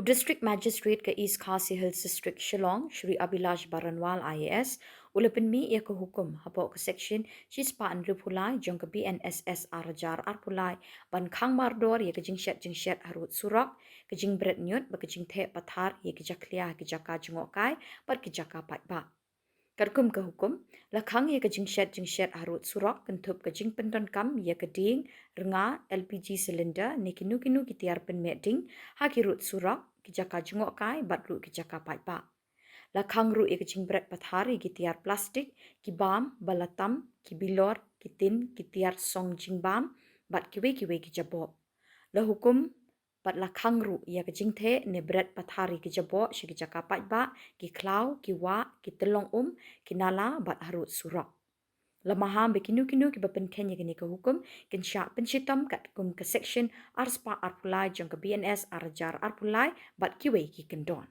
District Magistrate ke East Khasi Hills District Shillong, Shri Abhilash Baranwal IAS, ulepenmi ia ke hukum hapok ke section Chispa Andri Pulai jong ke BNSS Arjar Arpulai ban Khang Mardor ia ke Jingshet Harud Surok ke Jing Bret Nyut ba ke Jing The Pathar ia ke Jakhlia ke Jaka Jngohkai par ke Jaka Patba. Kerkum ke hukum, lakhang ia ke Jingshet Harud Surok kentup ke Jing Pendon Kam ia ke Ding Renga LPG cylinder ni kinu ki tiar pen medding ha ki Rut Surok ki Jaka Jngohkai bat ru ki Jaka Patba. Lakhang ru ia ke Jing Bret Pathar ia ki tiar plastik ki bam balatam ki bilor ki tin ki tiar song jing bam bat ki we ki jabo. La hukum pat lakhang ru ia ke Jing The ne Bret Pathari ki jabo shi ki Jaka Patba ki klau ki wa ki telong ki nala bat Harud Surok. La Maham be kinu ki bapen Kenya ki ke hukum kin syak pencitam kat kum ke section arspa arpulai jong ke BNS arjar arpulai bat ki we ki kendon.